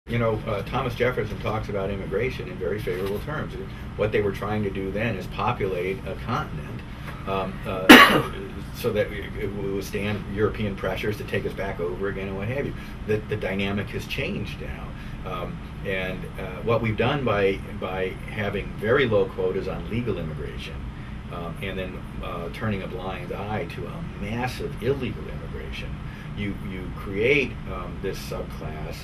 Thomas Jefferson talks about immigration in very favorable terms. What they were trying to do then is populate a continent so that it would withstand European pressures to take us back over again and what have you. The dynamic has changed now. And what we've done by having very low quotas on legal immigration and then turning a blind eye to a massive illegal immigration, you create this subclass.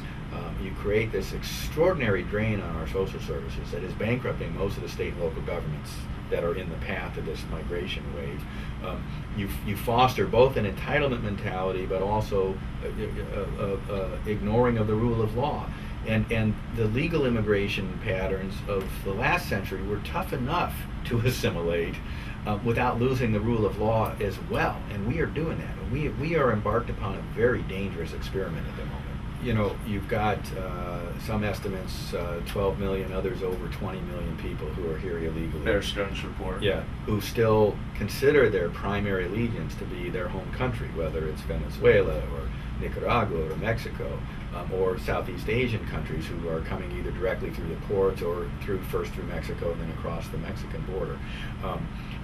You create this extraordinary drain on our social services that is bankrupting most of the state and local governments that are in the path of this migration wave. You foster both an entitlement mentality, but also ignoring of the rule of law. And the legal immigration patterns of the last century were tough enough to assimilate without losing the rule of law as well. And we are doing that. We are embarked upon a very dangerous experiment at the moment. You've got some estimates, 12 million, others over 20 million people who are here illegally. Bear Stearns report. Yeah, who still consider their primary allegiance to be their home country, whether it's Venezuela or Nicaragua or Mexico, or Southeast Asian countries who are coming either directly through the ports or first through Mexico and then across the Mexican border.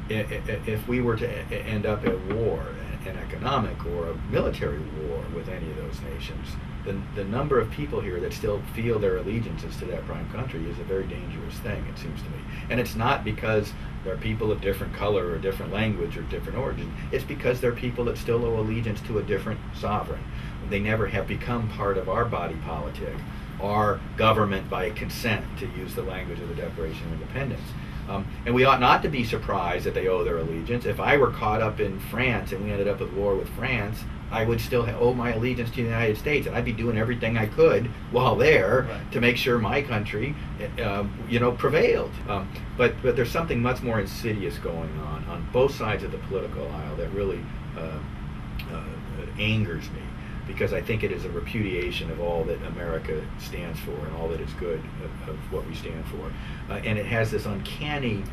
If we were to end up at war, an economic or a military war with any of those nations, the number of people here that still feel their allegiances to that prime country is a very dangerous thing, it seems to me. And it's not because they're people of different color or different language or different origin. It's because they're people that still owe allegiance to a different sovereign. They never have become part of our body politic, our government by consent, to use the language of the Declaration of Independence. And we ought not to be surprised that they owe their allegiance. If I were caught up in France and we ended up at war with France, I would still owe my allegiance to the United States, and I'd be doing everything I could while there to make sure my country, prevailed. But there's something much more insidious going on both sides of the political aisle that really angers me, because I think it is a repudiation of all that America stands for and all that is good of what we stand for. And it has this uncanny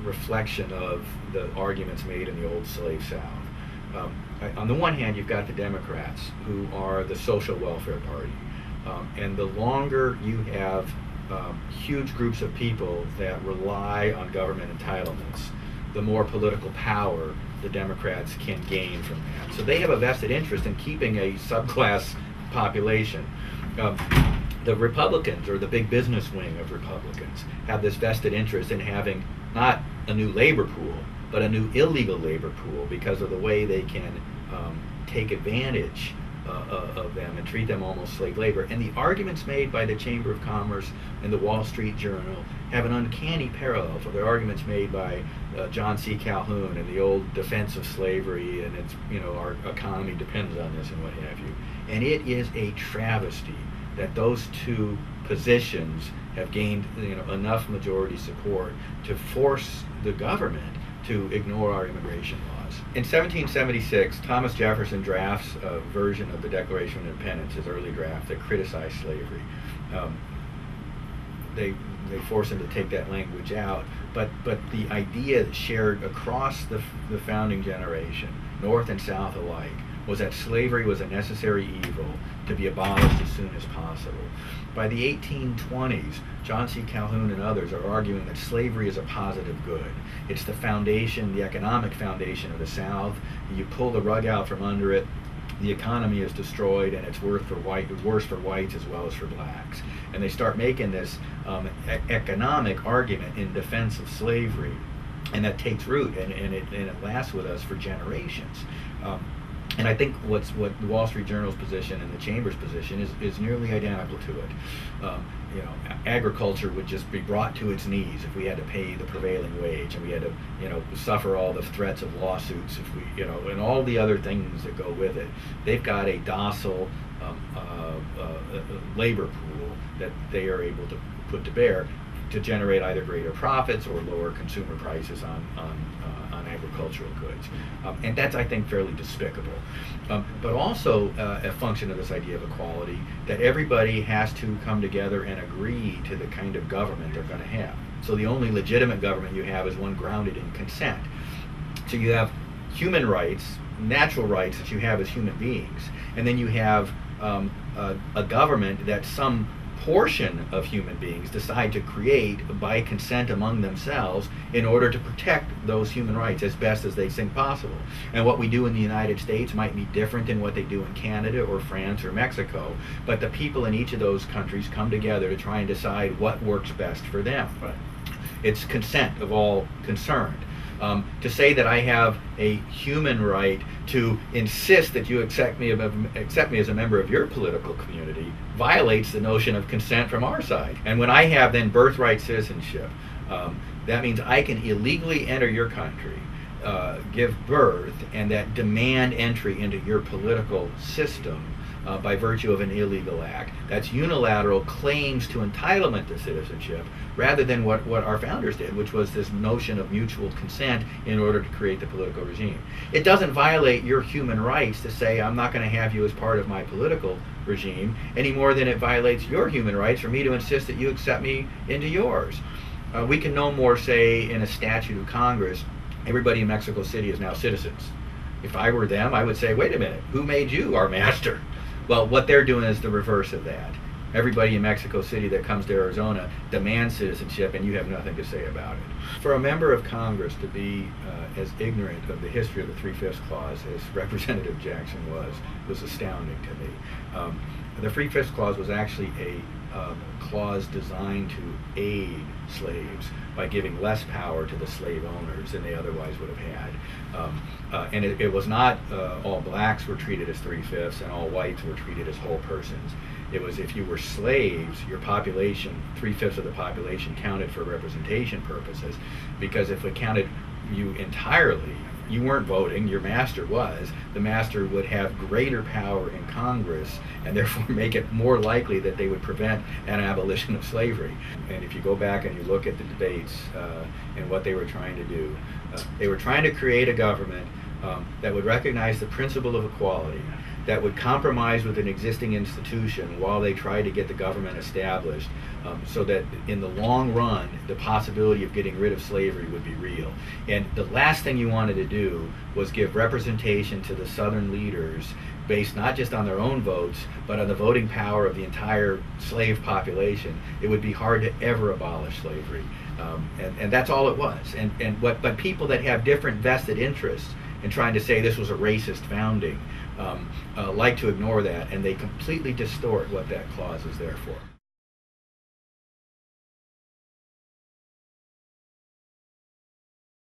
reflection of the arguments made in the old slave South. On the one hand, you've got the Democrats, who are the social welfare party. And the longer you have huge groups of people that rely on government entitlements, the more political power the Democrats can gain from that. So they have a vested interest in keeping a subclass population. The Republicans, or the big business wing of Republicans, have this vested interest in having not a new labor pool, but a new illegal labor pool, because of the way they can take advantage of them and treat them almost slave labor. And the arguments made by the Chamber of Commerce and the Wall Street Journal have an uncanny parallel for the arguments made by John C. Calhoun and the old defense of slavery, and it's, our economy depends on this and what have you. And it is a travesty that those two positions have gained enough majority support to force the government to ignore our immigration laws. In 1776, Thomas Jefferson drafts a version of the Declaration of Independence, his early draft, that criticized slavery. They force him to take that language out, but the idea shared across the founding generation, North and South alike, was that slavery was a necessary evil to be abolished as soon as possible. By the 1820s, John C. Calhoun and others are arguing that slavery is a positive good. It's the foundation, the economic foundation of the South. You pull the rug out from under it, the economy is destroyed, and it's worse for whites as well as for blacks. And they start making this economic argument in defense of slavery, and that takes root, and it lasts with us for generations. And I think what the Wall Street Journal's position and the Chamber's position is nearly identical to it. Agriculture would just be brought to its knees if we had to pay the prevailing wage, and we had to, suffer all the threats of lawsuits if we, and all the other things that go with it. They've got a docile labor pool that they are able to put to bear to generate either greater profits or lower consumer prices on agricultural goods. And that's, I think, fairly despicable. But also a function of this idea of equality, that everybody has to come together and agree to the kind of government they're going to have. So the only legitimate government you have is one grounded in consent. So you have human rights, natural rights that you have as human beings, and then you have a government that some portion of human beings decide to create by consent among themselves in order to protect those human rights as best as they think possible. And what we do in the United States might be different than what they do in Canada or France or Mexico, but the people in each of those countries come together to try and decide what works best for them. Right. It's consent of all concerned. To say that I have a human right to insist that you accept me as a member of your political community violates the notion of consent from our side. And when I have then birthright citizenship, that means I can illegally enter your country, give birth, and that demand entry into your political system by virtue of an illegal act. That's unilateral claims to entitlement to citizenship, rather than what our founders did, which was this notion of mutual consent in order to create the political regime. It doesn't violate your human rights to say, I'm not going to have you as part of my political regime, any more than it violates your human rights for me to insist that you accept me into yours. We can no more say in a statute of Congress, everybody in Mexico City is now citizens. If I were them, I would say, wait a minute, who made you our master? Well, what they're doing is the reverse of that. Everybody in Mexico City that comes to Arizona demands citizenship, and you have nothing to say about it. For a member of Congress to be as ignorant of the history of the 3/5 clause as Representative Jackson was astounding to me. The 3/5 clause was actually a clause designed to aid slaves by giving less power to the slave owners than they otherwise would have had. And it was not all blacks were treated as 3/5 and all whites were treated as whole persons. It was if you were slaves, your population, 3/5 of the population counted for representation purposes, because if it counted you entirely, you weren't voting, your master was. The master would have greater power in Congress and therefore make it more likely that they would prevent an abolition of slavery. And if you go back and you look at the debates and what they were trying to do, they were trying to create a government that would recognize the principle of equality, that would compromise with an existing institution while they tried to get the government established, so that in the long run the possibility of getting rid of slavery would be real. And the last thing you wanted to do was give representation to the Southern leaders based not just on their own votes, but on the voting power of the entire slave population. It would be hard to ever abolish slavery. And that's all it was. But people that have different vested interests in trying to say this was a racist founding like to ignore that, and they completely distort what that clause is there for.